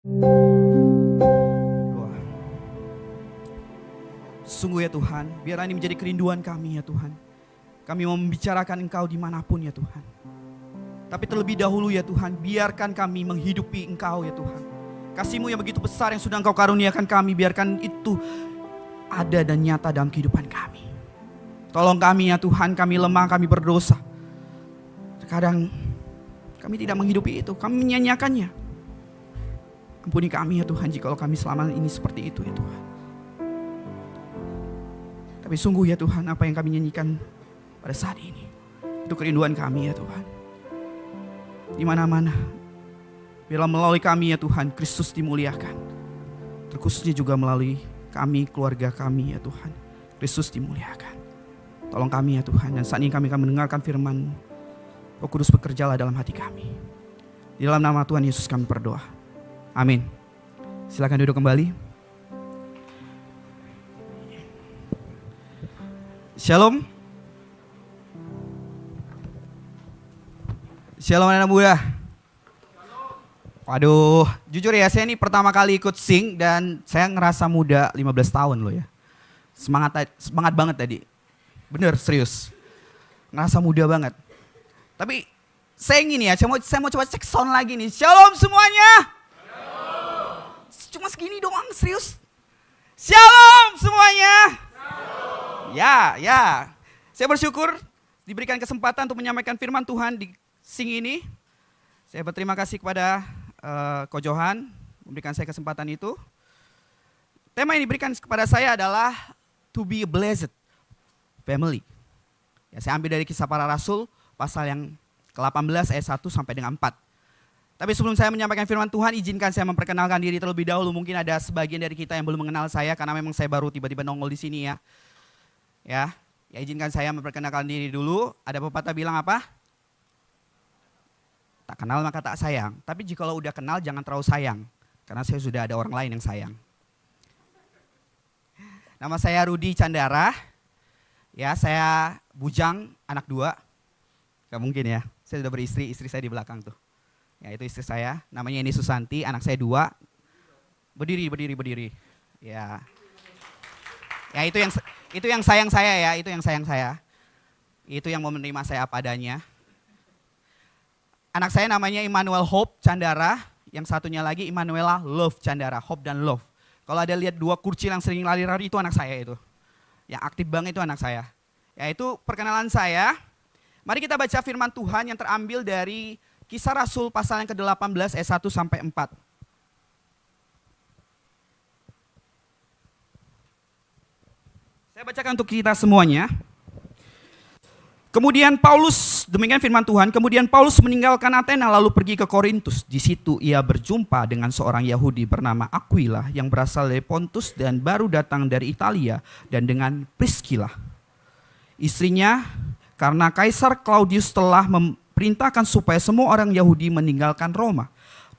Doa. Sungguh ya Tuhan, biar ini menjadi kerinduan kami ya Tuhan. Kami mau membicarakan Engkau dimanapun ya Tuhan. Tapi terlebih dahulu ya Tuhan, biarkan kami menghidupi Engkau ya Tuhan. Kasih-Mu yang begitu besar yang sudah Engkau karuniakan kami, biarkan itu ada dan nyata dalam kehidupan kami. Tolong kami ya Tuhan, kami lemah, kami berdosa. Terkadang kami tidak menghidupi itu, kami menyanyiakannya. Ampuni kami ya Tuhan, jikalau kami selama ini seperti itu ya Tuhan. Tapi sungguh ya Tuhan, apa yang kami nyanyikan pada saat ini, itu kerinduan kami ya Tuhan. Di mana-mana, biarlah melalui kami ya Tuhan, Kristus dimuliakan. Terkhususnya juga melalui kami, keluarga kami ya Tuhan, Kristus dimuliakan. Tolong kami ya Tuhan, dan saat ini kami akan mendengarkan firman-Mu. Roh Kudus bekerjalah dalam hati kami. Di dalam nama Tuhan Yesus kami berdoa. Amin. Silakan duduk kembali. Shalom. Shalom anak muda. Waduh, jujur ya, saya ini pertama kali ikut sing dan saya ngerasa muda 15 tahun loh ya. Semangat banget tadi. Bener, serius. Ngerasa muda banget. Tapi saya ingin ya, saya mau coba cek sound lagi nih. Shalom semuanya. Shalom. Cuma segini doang, serius. Shalom semuanya. Shalom. Ya. Saya bersyukur diberikan kesempatan untuk menyampaikan firman Tuhan di sing ini. Saya berterima kasih kepada Ko Johan memberikan saya kesempatan itu. Tema yang diberikan kepada saya adalah to be a blessed family. Ya, saya ambil dari Kisah Para Rasul pasal yang ke-18 ayat 1 sampai dengan 4. Tapi sebelum saya menyampaikan firman Tuhan, izinkan saya memperkenalkan diri terlebih dahulu. Mungkin ada sebagian dari kita yang belum mengenal saya karena memang saya baru tiba-tiba nongol di sini ya. Ya, izinkan saya memperkenalkan diri dulu. Ada pepatah bilang apa? Tak kenal maka tak sayang. Tapi jikalau udah kenal jangan terlalu sayang. Karena saya sudah ada orang lain yang sayang. Nama saya Rudi Candara. Ya, saya bujang, anak 2. Gak mungkin ya, saya sudah beristri, istri saya di belakang tuh. Ya itu istri saya, namanya Eni Susanti, anak saya 2. Berdiri. Ya itu yang sayang saya ya, itu yang sayang saya. Itu yang mau menerima saya apa adanya. Anak saya namanya Immanuel Hope Candara, yang satunya lagi Immanuela Love Candara, Hope dan Love. Kalau ada lihat 2 kurcil yang sering lari-lari itu anak saya itu. Yang aktif banget itu anak saya. Ya itu perkenalan saya. Mari kita baca firman Tuhan yang terambil dari Kisah Rasul pasal yang ke-18 ayat 1 sampai 4. Saya bacakan untuk kita semuanya. Kemudian Paulus, demikian firman Tuhan, kemudian Paulus meninggalkan Athena lalu pergi ke Korintus. Di situ ia berjumpa dengan seorang Yahudi bernama Aquila yang berasal dari Pontus dan baru datang dari Italia, dan dengan Priscilla, istrinya. Karena Kaisar Claudius telah memerintahkan supaya semua orang Yahudi meninggalkan Roma.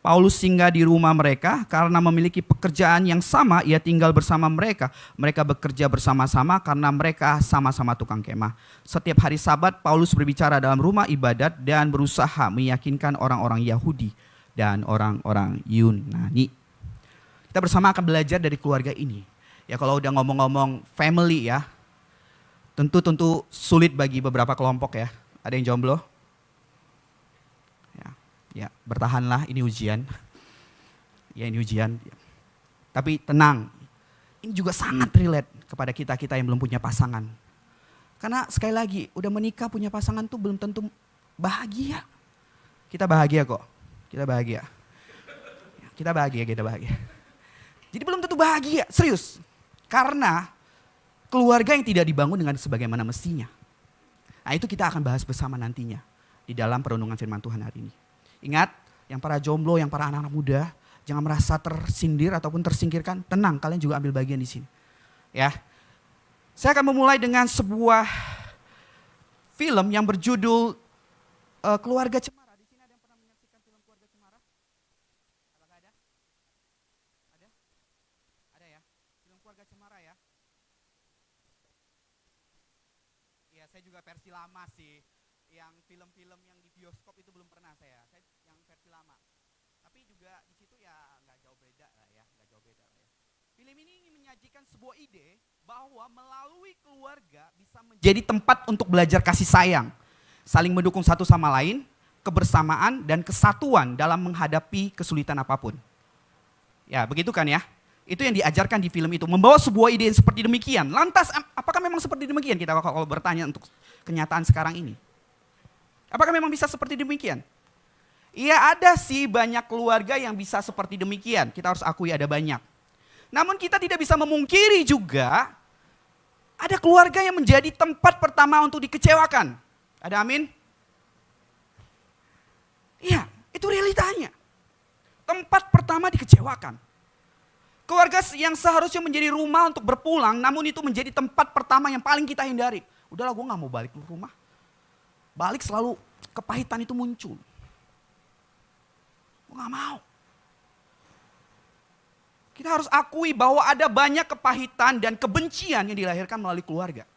Paulus singgah di rumah mereka karena memiliki pekerjaan yang sama, ia tinggal bersama mereka. Mereka bekerja bersama-sama karena mereka sama-sama tukang kemah. Setiap hari Sabat Paulus berbicara dalam rumah ibadat dan berusaha meyakinkan orang-orang Yahudi dan orang-orang Yunani. Kita bersama akan belajar dari keluarga ini. Ya kalau udah ngomong-ngomong family ya, tentu sulit bagi beberapa kelompok ya. Ada yang jomblo? Ya, bertahanlah, ini ujian. Ya, ini ujian. Tapi tenang, ini juga sangat relate kepada kita-kita yang belum punya pasangan. Karena sekali lagi, udah menikah punya pasangan tuh belum tentu bahagia. Kita bahagia kok, kita bahagia. Kita bahagia. Jadi belum tentu bahagia, serius. Karena keluarga yang tidak dibangun dengan sebagaimana mestinya. Nah itu kita akan bahas bersama nantinya di dalam perenungan firman Tuhan hari ini. Ingat, yang para jomblo, yang para anak-anak muda, jangan merasa tersindir ataupun tersingkirkan. Tenang, kalian juga ambil bagian di sini. Ya, saya akan memulai dengan sebuah film yang berjudul Keluarga Cemara. Di sini ada yang pernah menyaksikan film Keluarga Cemara? Apakah ada? Ada? Ada ya? Film Keluarga Cemara ya? Iya, saya juga versi lama sih. Yang film-film yang di bioskop itu belum pernah saya yang versi lama. Tapi juga di situ ya nggak jauh Film ini ingin menyajikan sebuah ide bahwa melalui keluarga bisa menjadi tempat untuk belajar kasih sayang, saling mendukung satu sama lain, kebersamaan dan kesatuan dalam menghadapi kesulitan apapun. Ya, begitu kan ya? Itu yang diajarkan di film itu, membawa sebuah ide yang seperti demikian. Lantas, apakah memang seperti demikian kita kalau bertanya untuk kenyataan sekarang ini? Apakah memang bisa seperti demikian? Iya, ada sih banyak keluarga yang bisa seperti demikian. Kita harus akui ada banyak. Namun kita tidak bisa memungkiri juga ada keluarga yang menjadi tempat pertama untuk dikecewakan. Ada amin? Iya, itu realitanya. Tempat pertama dikecewakan. Keluarga yang seharusnya menjadi rumah untuk berpulang, namun itu menjadi tempat pertama yang paling kita hindari. Udahlah, gue gak mau balik ke rumah. Balik selalu kepahitan itu muncul. Gue gak mau. Kita harus akui bahwa ada banyak kepahitan dan kebencian yang dilahirkan melalui keluarga.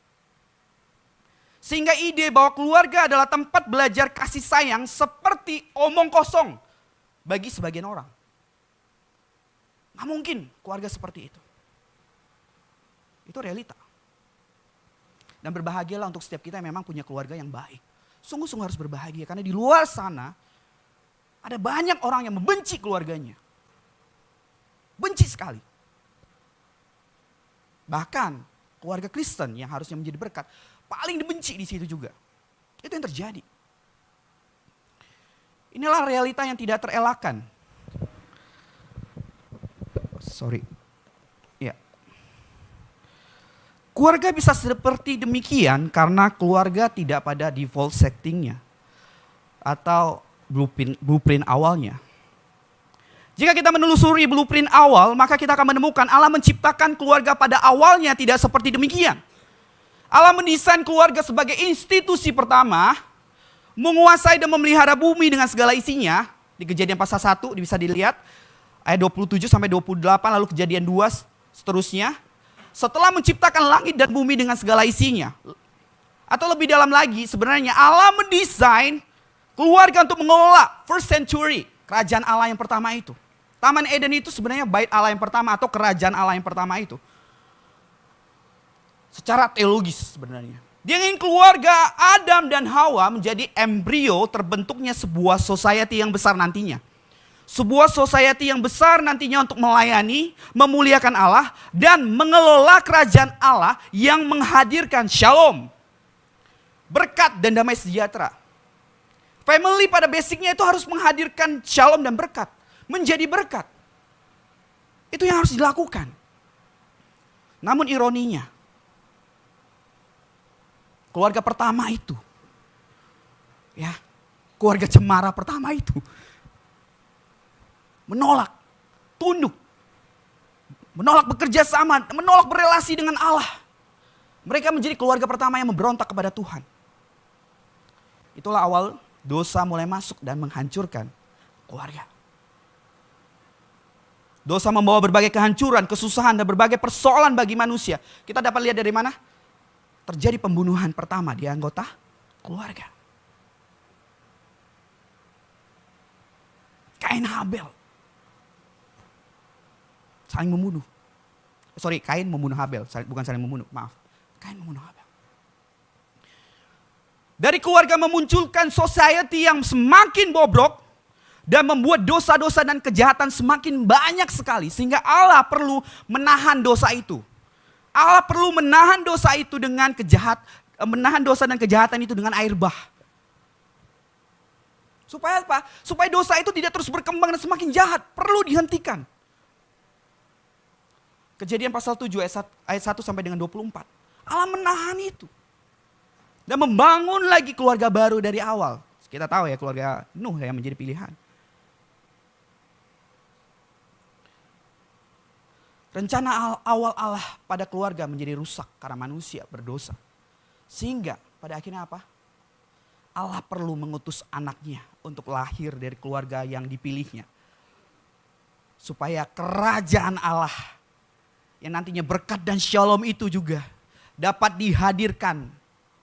Sehingga ide bahwa keluarga adalah tempat belajar kasih sayang seperti omong kosong bagi sebagian orang. Nggak mungkin keluarga seperti itu. Itu realita. Dan berbahagialah untuk setiap kita yang memang punya keluarga yang baik. Sungguh-sungguh harus berbahagia karena di luar sana ada banyak orang yang membenci keluarganya. Benci sekali. Bahkan keluarga Kristen yang harusnya menjadi berkat paling dibenci di situ juga. Itu yang terjadi. Inilah realita yang tidak terelakkan. Ya. Keluarga bisa seperti demikian karena keluarga tidak pada default settingnya atau blueprint awalnya. Jika kita menelusuri blueprint awal, maka kita akan menemukan Allah menciptakan keluarga pada awalnya tidak seperti demikian. Allah mendesain keluarga sebagai institusi pertama, menguasai dan memelihara bumi dengan segala isinya. Di Kejadian pasal 1 bisa dilihat, ayat 27 sampai 28, lalu Kejadian 2 seterusnya. Setelah menciptakan langit dan bumi dengan segala isinya. Atau lebih dalam lagi, sebenarnya Allah mendesain keluarga untuk mengelola first century, kerajaan Allah yang pertama itu. Taman Eden itu sebenarnya bait Allah yang pertama atau kerajaan Allah yang pertama itu. Secara teologis sebenarnya. Dia ingin keluarga Adam dan Hawa menjadi embrio terbentuknya sebuah society yang besar nantinya. Sebuah society yang besar nantinya untuk melayani, memuliakan Allah, dan mengelola kerajaan Allah yang menghadirkan shalom, berkat dan damai sejahtera. Family pada basicnya itu harus menghadirkan shalom dan berkat. Menjadi berkat. Itu yang harus dilakukan. Namun ironinya, keluarga pertama itu, ya, keluarga cemara pertama itu, menolak, tunduk, menolak bekerja sama, menolak berelasi dengan Allah. Mereka menjadi keluarga pertama yang memberontak kepada Tuhan. Itulah awal dosa mulai masuk dan menghancurkan keluarga. Dosa membawa berbagai kehancuran, kesusahan, dan berbagai persoalan bagi manusia. Kita dapat lihat dari mana? Terjadi pembunuhan pertama di anggota keluarga. Kain Habel. Saling membunuh. Kain membunuh Habel, bukan saling membunuh, maaf. Kain membunuh Habel. Dari keluarga memunculkan society yang semakin bobrok dan membuat dosa-dosa dan kejahatan semakin banyak sekali. Sehingga Allah perlu menahan dosa itu. Allah perlu menahan dosa itu dengan menahan dosa dan kejahatan itu dengan air bah. Supaya apa? Supaya dosa itu tidak terus berkembang dan semakin jahat. Perlu dihentikan. Kejadian pasal 7 ayat 1 sampai dengan 24. Allah menahan itu. Dan membangun lagi keluarga baru dari awal. Kita tahu ya keluarga Nuh yang menjadi pilihan. Rencana awal Allah pada keluarga menjadi rusak karena manusia berdosa. Sehingga pada akhirnya apa? Allah perlu mengutus anaknya untuk lahir dari keluarga yang dipilihnya. Supaya kerajaan Allah yang nantinya berkat dan shalom itu juga dapat dihadirkan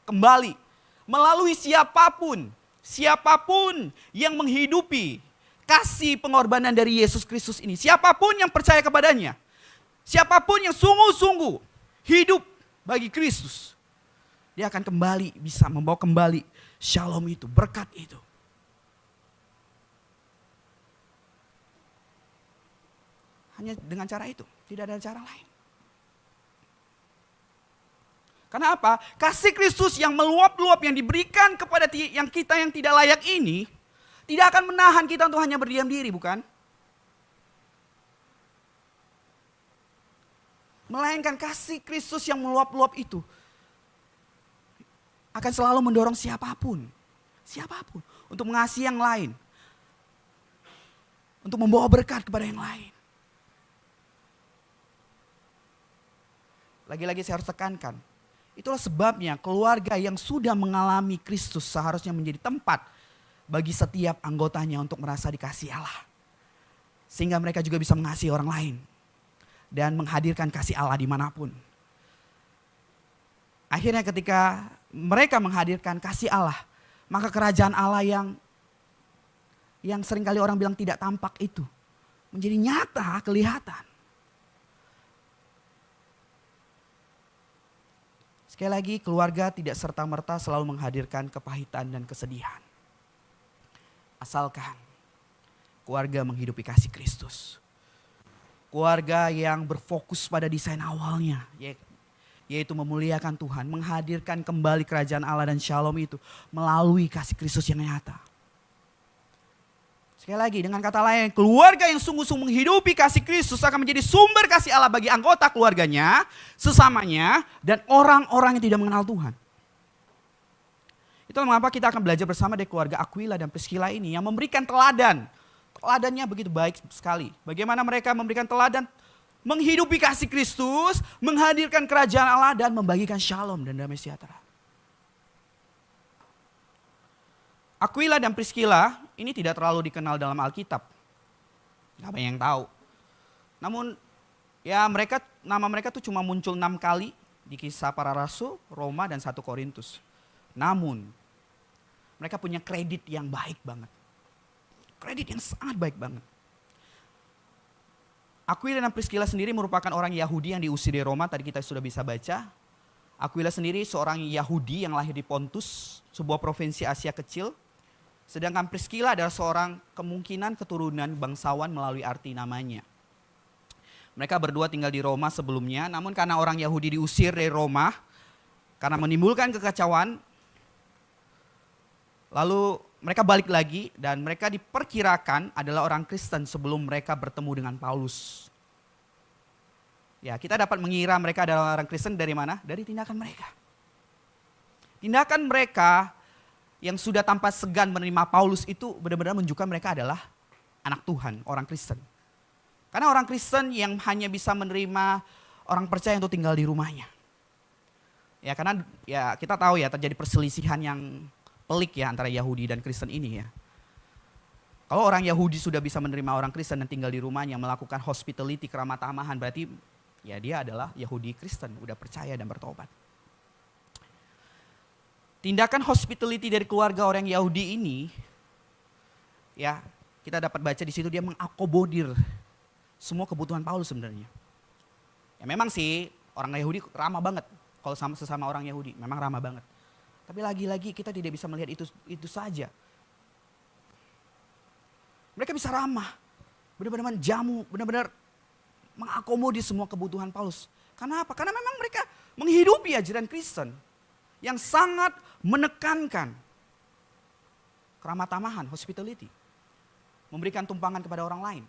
kembali melalui siapapun yang menghidupi kasih pengorbanan dari Yesus Kristus ini. Siapapun yang percaya kepadanya. Siapapun yang sungguh-sungguh hidup bagi Kristus, dia akan kembali, bisa membawa kembali shalom itu, berkat itu. Hanya dengan cara itu, tidak ada cara lain. Karena apa? Kasih Kristus yang meluap-luap yang diberikan kepada kita yang tidak layak ini, tidak akan menahan kita untuk hanya berdiam diri, bukan? Melainkan kasih Kristus yang meluap-luap itu akan selalu mendorong siapapun untuk mengasihi yang lain, untuk membawa berkat kepada yang lain. Lagi-lagi saya harus tekankan, itulah sebabnya keluarga yang sudah mengalami Kristus seharusnya menjadi tempat bagi setiap anggotanya untuk merasa dikasihi Allah. Sehingga mereka juga bisa mengasihi orang lain dan menghadirkan kasih Allah dimanapun. Akhirnya ketika mereka menghadirkan kasih Allah, maka kerajaan Allah yang seringkali orang bilang tidak tampak itu menjadi nyata, kelihatan. Sekali lagi, keluarga tidak serta-merta selalu menghadirkan kepahitan dan kesedihan. Asalkan keluarga menghidupi kasih Kristus. Keluarga yang berfokus pada desain awalnya, yaitu memuliakan Tuhan, menghadirkan kembali kerajaan Allah dan shalom itu melalui kasih Kristus yang nyata. Sekali lagi, dengan kata lain, keluarga yang sungguh-sungguh menghidupi kasih Kristus akan menjadi sumber kasih Allah bagi anggota keluarganya, sesamanya, dan orang-orang yang tidak mengenal Tuhan. Itulah mengapa kita akan belajar bersama dari keluarga Aquila dan Priscilla ini yang memberikan teladan. Teladannya begitu baik sekali. Bagaimana mereka memberikan teladan menghidupi kasih Kristus, menghadirkan kerajaan Allah, dan membagikan shalom dan damai sejahtera. Aquila dan Priscilla ini tidak terlalu dikenal dalam Alkitab. Gak banyak yang tahu. Namun ya nama mereka tuh cuma muncul 6 kali di Kisah Para Rasul, Roma, dan 1 Korintus. Namun mereka punya kredit yang baik banget. Kredit yang sangat baik banget. Aquila dan Priscilla sendiri merupakan orang Yahudi yang diusir dari Roma, tadi kita sudah bisa baca. Aquila sendiri seorang Yahudi yang lahir di Pontus, sebuah provinsi Asia kecil. Sedangkan Priscilla adalah seorang kemungkinan keturunan bangsawan melalui arti namanya. Mereka berdua tinggal di Roma sebelumnya, namun karena orang Yahudi diusir dari Roma, karena menimbulkan kekacauan, lalu mereka balik lagi dan mereka diperkirakan adalah orang Kristen sebelum mereka bertemu dengan Paulus. Ya, kita dapat mengira mereka adalah orang Kristen dari mana? Dari tindakan mereka. Tindakan mereka yang sudah tanpa segan menerima Paulus itu benar-benar menunjukkan mereka adalah anak Tuhan, orang Kristen. Karena orang Kristen yang hanya bisa menerima orang percaya untuk tinggal di rumahnya. Ya, karena ya kita tahu ya terjadi perselisihan yang pelik ya antara Yahudi dan Kristen ini ya. Kalau orang Yahudi sudah bisa menerima orang Kristen dan tinggal di rumahnya, melakukan hospitality, keramah tamahan, berarti ya dia adalah Yahudi Kristen, udah percaya dan bertobat. Tindakan hospitality dari keluarga orang Yahudi ini, ya kita dapat baca di situ dia mengakomodir semua kebutuhan Paulus sebenarnya. Ya memang sih orang Yahudi ramah banget, kalau sesama orang Yahudi memang ramah banget. Tapi lagi-lagi kita tidak bisa melihat itu saja. Mereka bisa ramah, benar-benar menjamu, benar-benar mengakomodir semua kebutuhan Paulus. Karena apa? Karena memang mereka menghidupi ajaran Kristen yang sangat menekankan keramah tamahan, hospitality. Memberikan tumpangan kepada orang lain.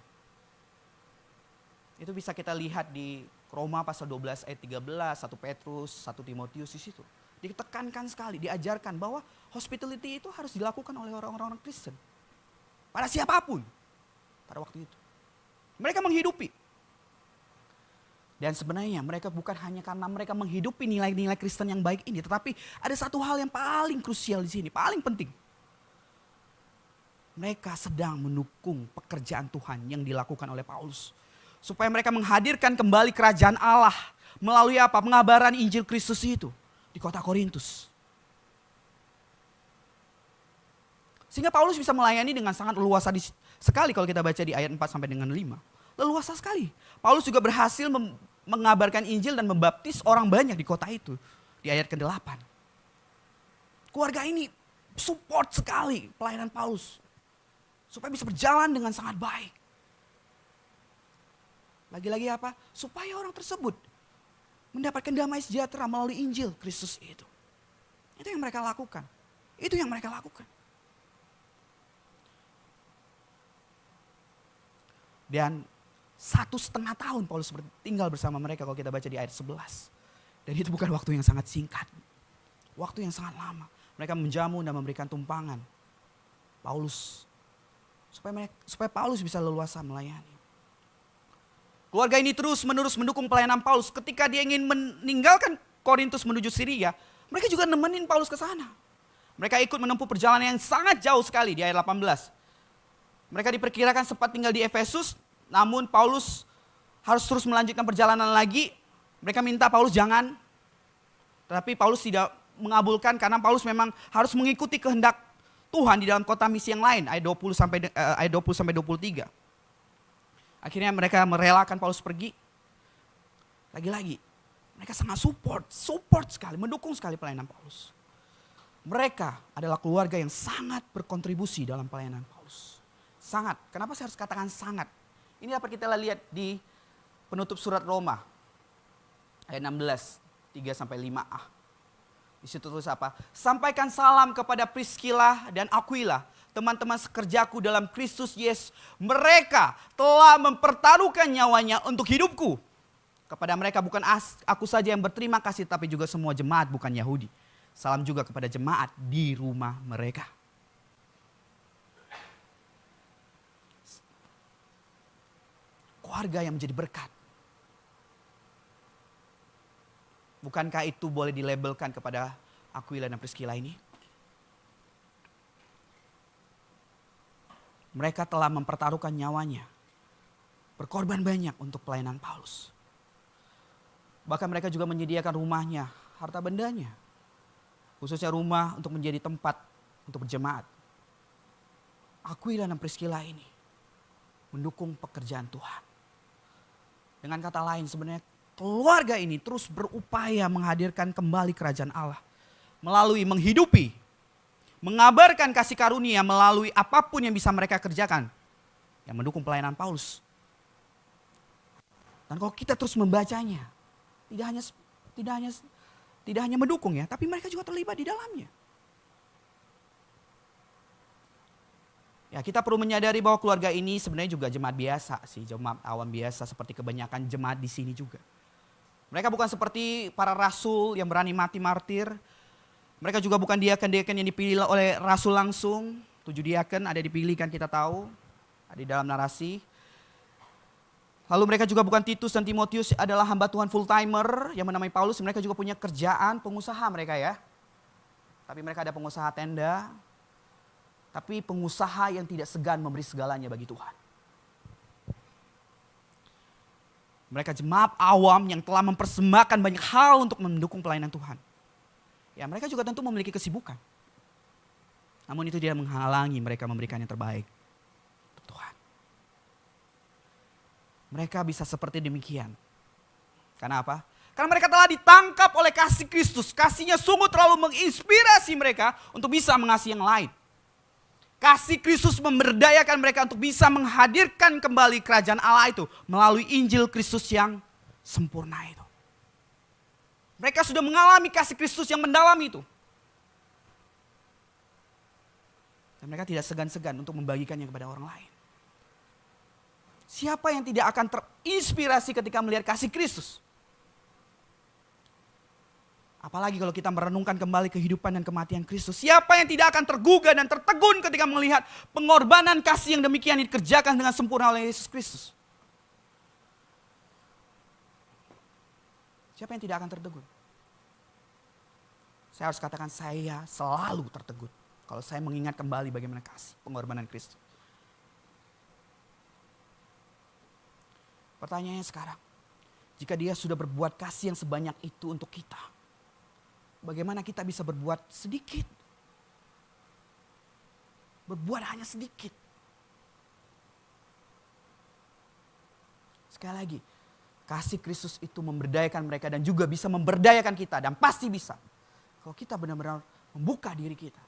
Itu bisa kita lihat di Roma pasal 12 ayat 13, 1 Petrus, 1 Timotius di situ. Ditekankan sekali, diajarkan bahwa hospitality itu harus dilakukan oleh orang-orang Kristen. Pada siapapun pada waktu itu. Mereka menghidupi. Dan sebenarnya mereka bukan hanya karena mereka menghidupi nilai-nilai Kristen yang baik ini, tetapi ada satu hal yang paling krusial di sini, paling penting. Mereka sedang mendukung pekerjaan Tuhan yang dilakukan oleh Paulus. Supaya mereka menghadirkan kembali kerajaan Allah melalui apa? Pengabaran Injil Kristus itu di kota Korintus. Sehingga Paulus bisa melayani dengan sangat luas sekali kalau kita baca di ayat 4 sampai dengan 5. Leluasa sekali. Paulus juga berhasil mengabarkan Injil dan membaptis orang banyak di kota itu. Di ayat ke-8. Keluarga ini support sekali pelayanan Paulus. Supaya bisa berjalan dengan sangat baik. Lagi-lagi apa? Supaya orang tersebut mendapatkan damai sejahtera melalui Injil Kristus itu. Itu yang mereka lakukan. Itu yang mereka lakukan. Dan 1,5 tahun Paulus tinggal bersama mereka kalau kita baca di ayat 11. Dan itu bukan waktu yang sangat singkat. Waktu yang sangat lama. Mereka menjamu dan memberikan tumpangan Paulus. Supaya Paulus bisa leluasa melayani. Keluarga ini terus menerus mendukung pelayanan Paulus. Ketika dia ingin meninggalkan Korintus menuju Syria, mereka juga nemenin Paulus ke sana. Mereka ikut menempuh perjalanan yang sangat jauh sekali di ayat 18. Mereka diperkirakan sempat tinggal di Efesus, namun Paulus harus terus melanjutkan perjalanan lagi. Mereka minta Paulus jangan. Tapi Paulus tidak mengabulkan karena Paulus memang harus mengikuti kehendak Tuhan di dalam kota misi yang lain. Ayat 20 sampai 23. Akhirnya mereka merelakan Paulus pergi. Lagi-lagi mereka sangat support sekali, mendukung sekali pelayanan Paulus. Mereka adalah keluarga yang sangat berkontribusi dalam pelayanan Paulus. Sangat. Kenapa saya harus katakan sangat? Ini dapat kita lihat di penutup surat Roma. Ayat 16, 3-5a. Di situ tulis apa? Sampaikan salam kepada Priskila dan Aquila, teman-teman sekerjaku dalam Kristus Yesus. Mereka telah mempertaruhkan nyawanya untuk hidupku. Kepada mereka bukan aku saja yang berterima kasih, tapi juga semua jemaat bukan Yahudi. Salam juga kepada jemaat di rumah mereka. Keluarga yang menjadi berkat. Bukankah itu boleh dilabelkan kepada Aquila dan Priskila ini? Mereka telah mempertaruhkan nyawanya. Berkorban banyak untuk pelayanan Paulus. Bahkan mereka juga menyediakan rumahnya, harta bendanya. Khususnya rumah untuk menjadi tempat untuk berjemaat. Aquila dan Priskila ini mendukung pekerjaan Tuhan. Dengan kata lain sebenarnya keluarga ini terus berupaya menghadirkan kembali kerajaan Allah. Melalui menghidupi, mengabarkan kasih karunia melalui apapun yang bisa mereka kerjakan. Yang mendukung pelayanan Paulus. Dan kalau kita terus membacanya, tidak hanya mendukung ya, tapi mereka juga terlibat di dalamnya. Ya, kita perlu menyadari bahwa keluarga ini sebenarnya juga jemaat biasa sih, jemaat awam biasa seperti kebanyakan jemaat di sini juga. Mereka bukan seperti para rasul yang berani mati martir. Mereka juga bukan diaken-diaken yang dipilih oleh rasul langsung. 7 diaken ada dipilih kan kita tahu, ada di dalam narasi. Lalu mereka juga bukan Titus dan Timotius adalah hamba Tuhan full timer yang menamai Paulus. Mereka juga punya kerjaan pengusaha mereka ya. Tapi mereka ada pengusaha tenda. Tapi pengusaha yang tidak segan memberi segalanya bagi Tuhan. Mereka jemaat awam yang telah mempersembahkan banyak hal untuk mendukung pelayanan Tuhan. Ya, mereka juga tentu memiliki kesibukan. Namun itu tidak menghalangi mereka memberikan yang terbaik untuk Tuhan. Mereka bisa seperti demikian. Karena apa? Karena mereka telah ditangkap oleh kasih Kristus. Kasihnya sungguh terlalu menginspirasi mereka untuk bisa mengasihi yang lain. Kasih Kristus memberdayakan mereka untuk bisa menghadirkan kembali kerajaan Allah itu melalui Injil Kristus yang sempurna itu. Mereka sudah mengalami kasih Kristus yang mendalam itu. Dan mereka tidak segan-segan untuk membagikannya kepada orang lain. Siapa yang tidak akan terinspirasi ketika melihat kasih Kristus? Apalagi kalau kita merenungkan kembali kehidupan dan kematian Kristus. Siapa yang tidak akan tergugah dan tertegun ketika melihat pengorbanan kasih yang demikian dikerjakan dengan sempurna oleh Yesus Kristus? Siapa yang tidak akan tertegun? Saya harus katakan saya selalu tertegun. Kalau saya mengingat kembali bagaimana kasih pengorbanan Kristus. Pertanyaannya sekarang. Jika dia sudah berbuat kasih yang sebanyak itu untuk kita. Bagaimana kita bisa berbuat sedikit? Berbuat hanya sedikit. Sekali lagi, kasih Kristus itu memberdayakan mereka dan juga bisa memberdayakan kita. Dan pasti bisa. Kalau kita benar-benar membuka diri kita.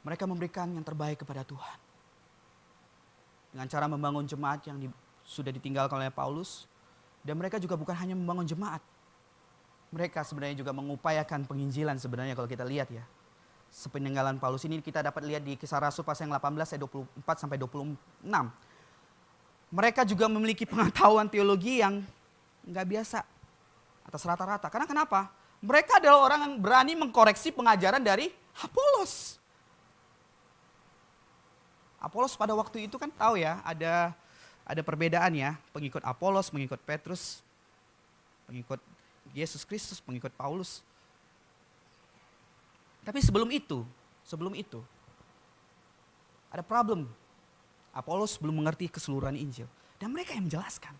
Mereka memberikan yang terbaik kepada Tuhan. Dengan cara membangun jemaat yang sudah ditinggalkan oleh Paulus. Dan mereka juga bukan hanya membangun jemaat. Mereka sebenarnya juga mengupayakan penginjilan sebenarnya kalau kita lihat ya. Sepeninggalan Paulus ini kita dapat lihat di Kisah Rasul pasal yang 18 ayat 24 sampai 26. Mereka juga memiliki pengetahuan teologi yang nggak biasa. Atas rata-rata. Karena kenapa? Mereka adalah orang yang berani mengkoreksi pengajaran dari Apolos. Apolos pada waktu itu kan tahu ya, ada perbedaan ya, pengikut Apolos, pengikut Petrus, pengikut Yesus Kristus, pengikut Paulus. Tapi sebelum itu ada problem. Apolos belum mengerti keseluruhan Injil dan mereka yang menjelaskan.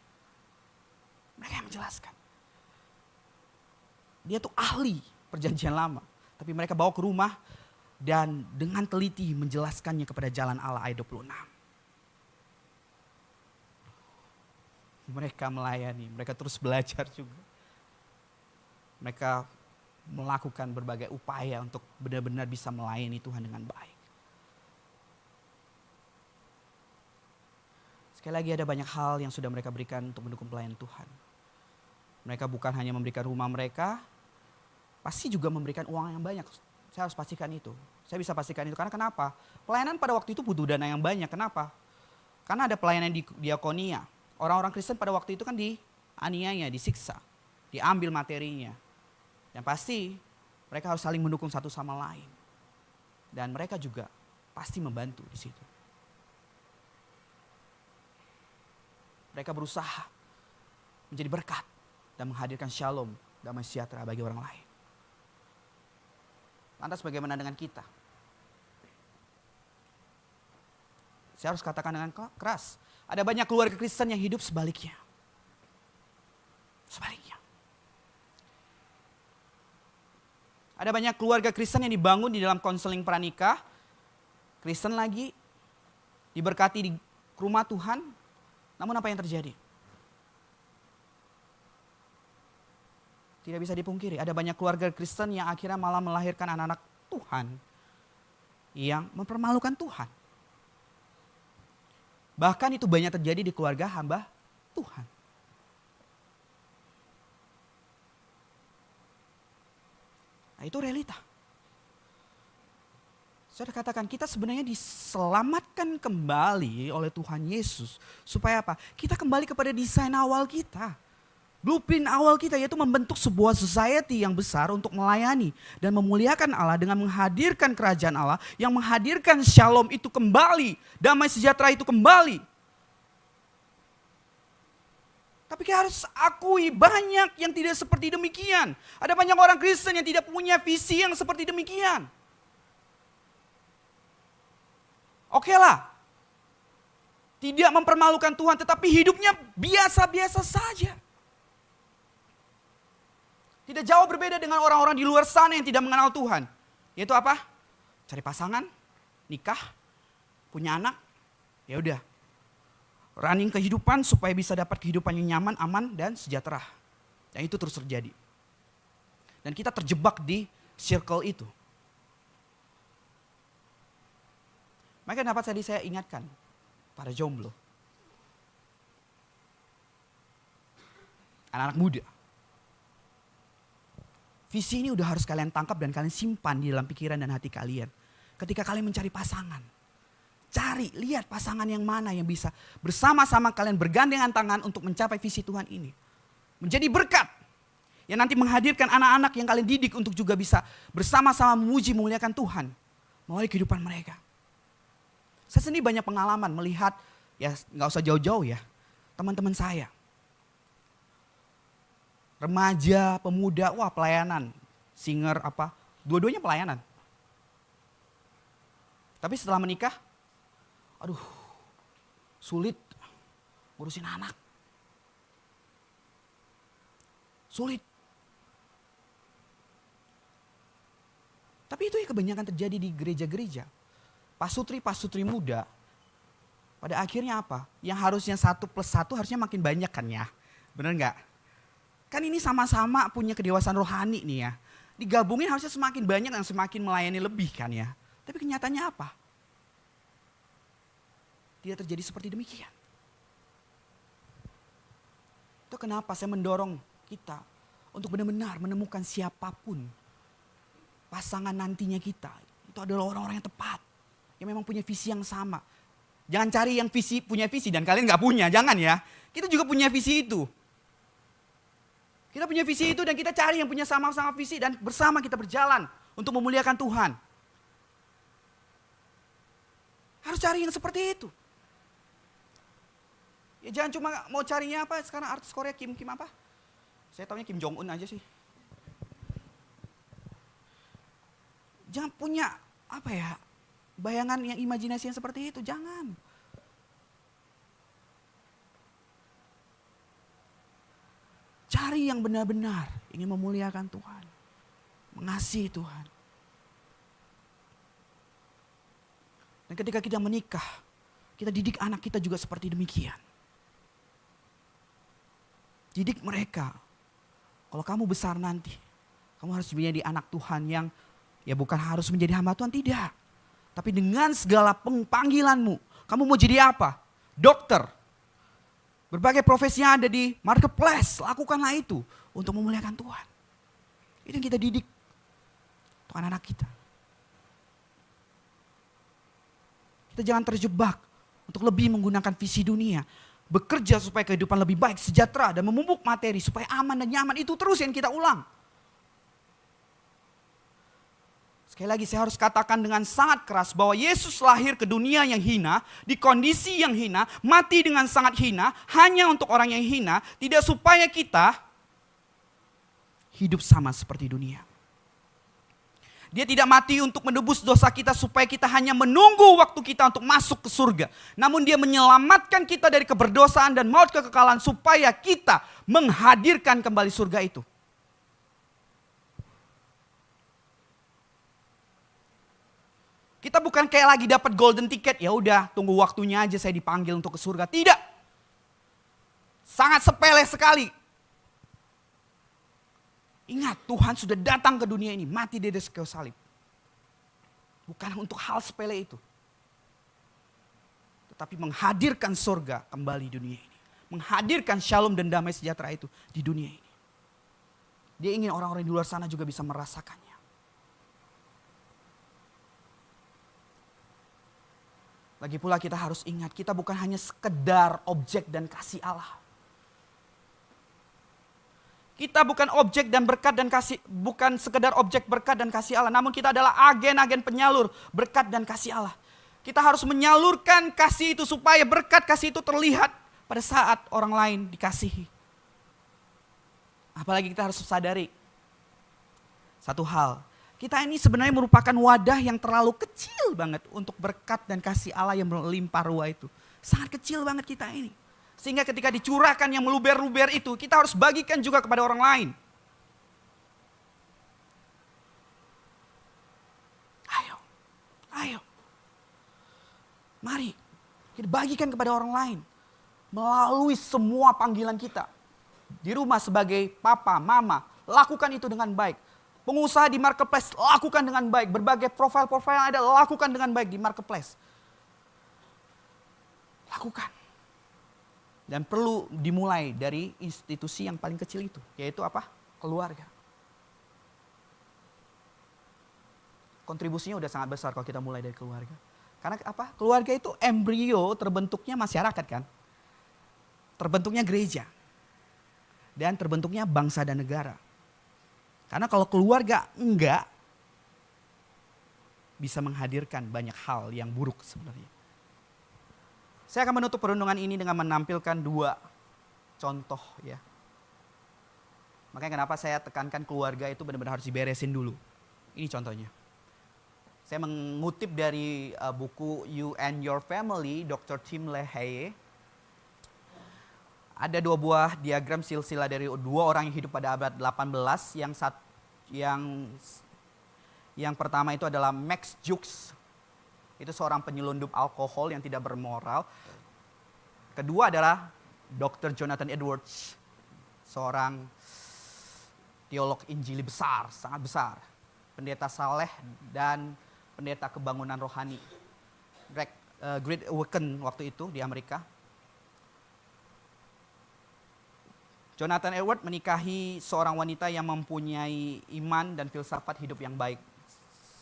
Dia tuh ahli perjanjian lama, tapi mereka bawa ke rumah dan dengan teliti menjelaskannya kepada jalan Allah ayat 26. Mereka melayani, mereka terus belajar juga. Mereka melakukan berbagai upaya untuk benar-benar bisa melayani Tuhan dengan baik. Sekali lagi ada banyak hal yang sudah mereka berikan untuk mendukung pelayanan Tuhan. Mereka bukan hanya memberikan rumah mereka, pasti juga memberikan uang yang banyak. Saya harus pastikan itu. Saya bisa pastikan itu karena kenapa? Pelayanan pada waktu itu butuh dana yang banyak. Kenapa? Karena ada pelayanan di diakonia. Orang-orang Kristen pada waktu itu kan dianiaya, disiksa, diambil materinya. Yang pasti mereka harus saling mendukung satu sama lain. Dan mereka juga pasti membantu di situ. Mereka berusaha menjadi berkat dan menghadirkan shalom, damai sejahtera bagi orang lain. Lantas bagaimana dengan kita? Saya harus katakan dengan keras. Ada banyak keluarga Kristen yang hidup sebaliknya. Ada banyak keluarga Kristen yang dibangun di dalam konseling pranikah. Kristen lagi, diberkati di rumah Tuhan. Namun apa yang terjadi? Tidak bisa dipungkiri, ada banyak keluarga Kristen yang akhirnya malah melahirkan anak-anak Tuhan yang mempermalukan Tuhan. Bahkan itu banyak terjadi di keluarga hamba Tuhan. Nah, itu realita. Saya katakan kita sebenarnya diselamatkan kembali oleh Tuhan Yesus. Supaya apa? Kita kembali kepada desain awal kita. Blueprint awal kita yaitu membentuk sebuah society yang besar untuk melayani dan memuliakan Allah dengan menghadirkan kerajaan Allah yang menghadirkan shalom itu kembali, damai sejahtera itu kembali. Tapi kita harus akui banyak yang tidak seperti demikian. Ada banyak orang Kristen yang tidak punya visi yang seperti demikian. Oke lah, tidak mempermalukan Tuhan tetapi hidupnya biasa-biasa saja. Tidak jauh berbeda dengan orang-orang di luar sana yang tidak mengenal Tuhan. Yaitu apa? Cari pasangan, nikah, punya anak, ya udah. Running kehidupan supaya bisa dapat kehidupan yang nyaman, aman, dan sejahtera. Dan itu terus terjadi. Dan kita terjebak di circle itu. Maka kenapa tadi saya ingatkan para jomblo. Anak-anak muda. Visi ini udah harus kalian tangkap dan kalian simpan di dalam pikiran dan hati kalian. Ketika kalian mencari pasangan. Cari, lihat pasangan yang mana yang bisa bersama-sama kalian bergandengan tangan untuk mencapai visi Tuhan ini. Menjadi berkat. Yang nanti menghadirkan anak-anak yang kalian didik untuk juga bisa bersama-sama memuji memuliakan Tuhan. Melalui kehidupan mereka. Saya sendiri banyak pengalaman melihat, ya gak usah jauh-jauh ya. Teman-teman saya. Remaja, pemuda, wah pelayanan. Singer apa, dua-duanya pelayanan. Tapi setelah menikah, aduh sulit ngurusin anak. Sulit. Tapi itu yang kebanyakan terjadi di gereja-gereja. pasutri muda, pada akhirnya apa? Yang harusnya 1+1 harusnya makin banyak kan ya? Bener nggak? Kan ini sama-sama punya kedewasaan rohani nih ya. Digabungin harusnya semakin banyak dan semakin melayani lebih kan ya. Tapi kenyataannya apa? Tidak terjadi seperti demikian. Itu kenapa saya mendorong kita untuk benar-benar menemukan siapapun pasangan nantinya kita. Itu adalah orang-orang yang tepat. Yang memang punya visi yang sama. Jangan cari yang punya visi dan kalian gak punya. Jangan ya. Kita juga punya visi itu. Kita punya visi itu dan kita cari yang punya sama-sama visi. Dan bersama kita berjalan untuk memuliakan Tuhan. Harus cari yang seperti itu. Ya jangan cuma mau carinya apa. Sekarang artis Korea Kim apa? Saya taunya Kim Jong Un aja sih. Jangan punya apa ya, bayangan yang imajinasi yang seperti itu, jangan. Cari yang benar-benar ingin memuliakan Tuhan, mengasihi Tuhan. Dan ketika kita menikah, kita didik anak kita juga seperti demikian. Didik mereka, kalau kamu besar nanti, kamu harus menjadi anak Tuhan yang ya bukan harus menjadi hamba Tuhan, tidak. Tapi dengan segala panggilanmu, kamu mau jadi apa? Dokter. Berbagai profesi yang ada di marketplace, lakukanlah itu untuk memuliakan Tuhan. Itu yang kita didik untuk anak-anak kita. Kita jangan terjebak untuk lebih menggunakan visi dunia. Bekerja supaya kehidupan lebih baik, sejahtera, dan memupuk materi supaya aman dan nyaman. Itu terus yang kita ulang. Sekali lagi saya harus katakan dengan sangat keras bahwa Yesus lahir ke dunia yang hina, di kondisi yang hina, mati dengan sangat hina, hanya untuk orang yang hina, tidak supaya kita hidup sama seperti dunia. Dia tidak mati untuk menebus dosa kita supaya kita hanya menunggu waktu kita untuk masuk ke surga. Namun dia menyelamatkan kita dari keberdosaan dan maut kekekalan supaya kita menghadirkan kembali surga itu. Kita bukan kayak lagi dapat golden ticket, ya udah tunggu waktunya aja saya dipanggil untuk ke surga. Tidak. Sangat sepele sekali. Ingat, Tuhan sudah datang ke dunia ini, mati di atas kayu salib. Bukan untuk hal sepele itu. Tetapi menghadirkan surga kembali di dunia ini. Menghadirkan shalom dan damai sejahtera itu di dunia ini. Dia ingin orang-orang di luar sana juga bisa merasakannya. Lagi pula kita harus ingat, kita bukan hanya sekedar objek dan kasih Allah. Kita bukan objek dan berkat dan kasih, bukan sekedar objek berkat dan kasih Allah, namun kita adalah agen-agen penyalur berkat dan kasih Allah. Kita harus menyalurkan kasih itu supaya berkat kasih itu terlihat pada saat orang lain dikasihi. Apalagi kita harus sadari satu hal. Kita ini sebenarnya merupakan wadah yang terlalu kecil banget untuk berkat dan kasih Allah yang melimpah ruah itu. Sangat kecil banget kita ini. Sehingga ketika dicurahkan yang meluber-luber itu, kita harus bagikan juga kepada orang lain. Ayo. Mari kita bagikan kepada orang lain. Melalui semua panggilan kita. Di rumah sebagai papa, mama, lakukan itu dengan baik. Pengusaha di marketplace, lakukan dengan baik. Berbagai profil-profil yang ada, lakukan dengan baik di marketplace. Lakukan. Dan perlu dimulai dari institusi yang paling kecil itu. Yaitu apa? Keluarga. Kontribusinya udah sangat besar kalau kita mulai dari keluarga. Karena apa? Keluarga itu embrio terbentuknya masyarakat kan. Terbentuknya gereja. Dan terbentuknya bangsa dan negara. Karena kalau keluarga enggak, bisa menghadirkan banyak hal yang buruk sebenarnya. Saya akan menutup perundungan ini dengan menampilkan 2 contoh ya. Makanya kenapa saya tekankan keluarga itu benar-benar harus diberesin dulu. Ini contohnya. Saya mengutip dari buku You and Your Family, Dr. Tim LaHaye. Ada 2 buah diagram silsilah dari 2 orang yang hidup pada abad 18. Yang pertama itu adalah Max Jukes. Itu seorang penyelundup alkohol yang tidak bermoral. Kedua adalah Dr. Jonathan Edwards, seorang teolog Injili besar, sangat besar. Pendeta saleh dan pendeta kebangunan rohani. Great Awakening waktu itu di Amerika. Jonathan Edwards menikahi seorang wanita yang mempunyai iman dan filsafat hidup yang baik.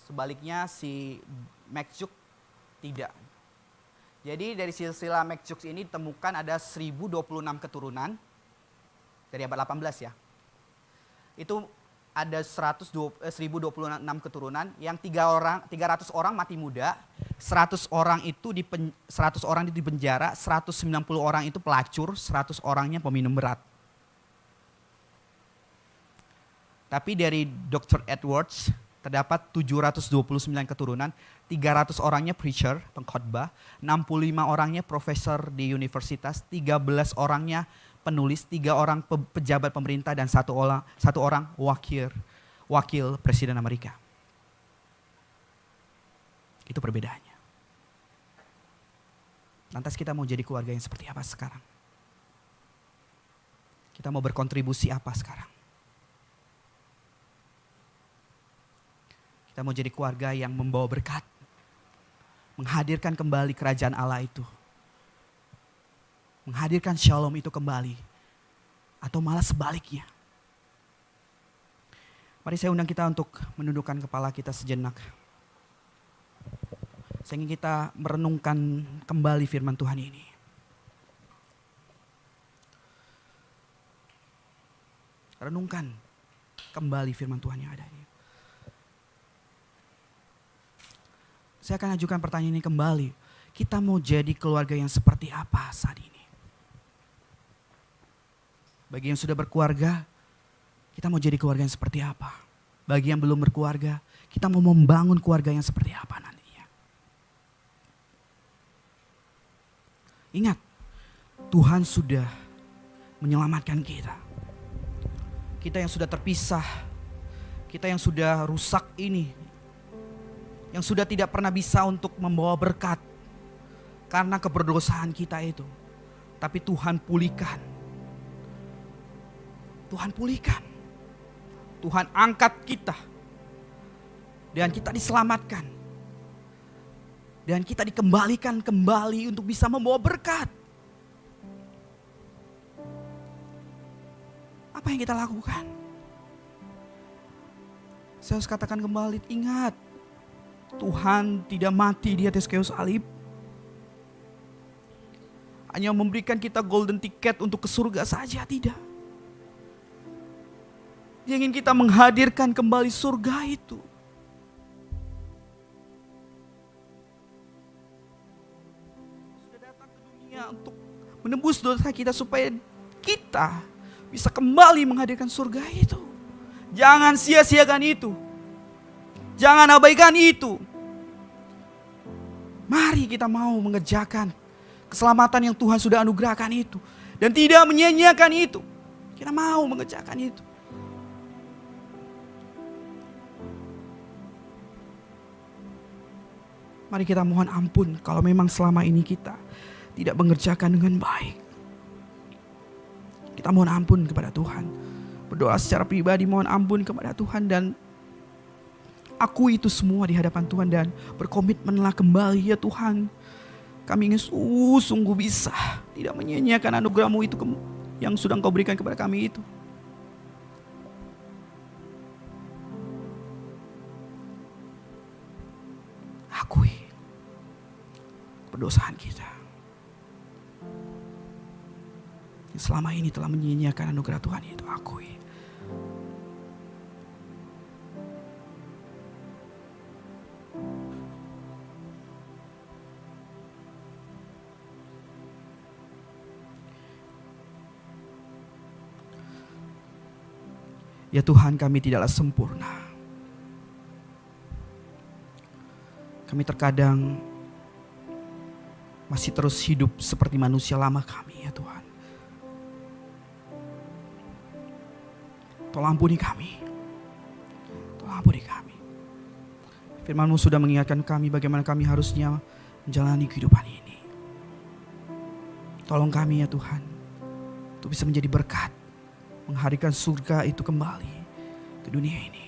Sebaliknya si McJook tidak. Jadi dari silsilah McJook ini ditemukan ada 1026 keturunan dari abad 18 ya. Itu ada 1026 keturunan yang 300 orang mati muda, 100 orang itu di penjara, 190 orang itu pelacur, 100 orangnya peminum berat. Tapi dari Dr. Edwards terdapat 729 keturunan, 300 orangnya preacher, pengkhotbah, 65 orangnya profesor di universitas, 13 orangnya penulis, 3 orang pejabat pemerintah, dan satu orang wakil presiden Amerika. Itu perbedaannya. Lantas kita mau jadi keluarga yang seperti apa sekarang? Kita mau berkontribusi apa sekarang? Kita mau jadi keluarga yang membawa berkat, menghadirkan kembali kerajaan Allah itu, menghadirkan shalom itu kembali, atau malah sebaliknya. Mari saya undang kita untuk menundukkan kepala kita sejenak, sehingga kita merenungkan kembali firman Tuhan ini. Renungkan kembali firman Tuhan yang ada ini. Saya akan ajukan pertanyaan ini kembali. Kita mau jadi keluarga yang seperti apa saat ini? Bagi yang sudah berkeluarga, kita mau jadi keluarga yang seperti apa? Bagi yang belum berkeluarga, kita mau membangun keluarga yang seperti apa nantinya? Ingat, Tuhan sudah menyelamatkan kita. Kita yang sudah terpisah, kita yang sudah rusak ini, yang sudah tidak pernah bisa untuk membawa berkat karena keberdosaan kita itu. Tapi Tuhan pulihkan. Tuhan pulihkan. Tuhan angkat kita. Dan kita diselamatkan. Dan kita dikembalikan kembali untuk bisa membawa berkat. Apa yang kita lakukan? Saya harus katakan kembali, ingat, Tuhan tidak mati di atas kayu salib. Hanya memberikan kita golden ticket untuk ke surga saja, tidak. Dia ingin kita menghadirkan kembali surga itu. Sudah datang ke dunia untuk menembus dosa kita supaya kita bisa kembali menghadirkan surga itu. Jangan sia-siakan itu. Jangan abaikan itu. Mari kita mau mengerjakan keselamatan yang Tuhan sudah anugerahkan itu. Dan tidak menyia-nyiakan itu. Kita mau mengerjakan itu. Mari kita mohon ampun kalau memang selama ini kita tidak mengerjakan dengan baik. Kita mohon ampun kepada Tuhan. Berdoa secara pribadi mohon ampun kepada Tuhan dan akui itu semua di hadapan Tuhan dan berkomitmenlah kembali, ya Tuhan. Kami ingin sungguh bisa tidak menyia-nyiakan anugerah-Mu itu yang sudah Engkau berikan kepada kami itu. Akui perdosaan kita yang selama ini telah menyia-nyiakan anugerah Tuhan itu. Akui. Ya Tuhan, kami tidaklah sempurna. Kami terkadang masih terus hidup seperti manusia lama kami, ya Tuhan. Tolong ampuni kami. Tolong ampuni kami. Firman-Mu sudah mengingatkan kami bagaimana kami harusnya menjalani kehidupan ini. Tolong kami ya Tuhan, untuk bisa menjadi berkat, menghadirkan surga itu kembali ke dunia ini.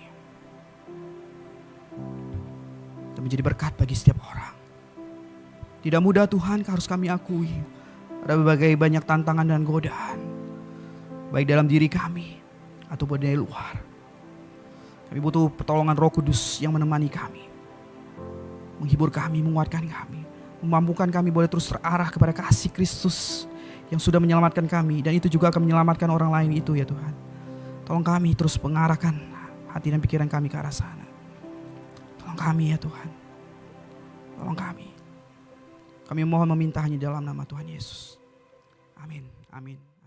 Dan menjadi berkat bagi setiap orang. Tidak mudah Tuhan, harus kami akui. Ada berbagai banyak tantangan dan godaan. Baik dalam diri kami, ataupun dari luar. Kami butuh pertolongan Roh Kudus yang menemani kami. Menghibur kami, menguatkan kami. Memampukan kami boleh terus terarah kepada kasih Kristus yang sudah menyelamatkan kami. Dan itu juga akan menyelamatkan orang lain itu ya Tuhan. Tolong kami terus mengarahkan hati dan pikiran kami ke arah sana. Tolong kami ya Tuhan. Tolong kami. Kami mohon meminta hanya dalam nama Tuhan Yesus. Amin. Amin.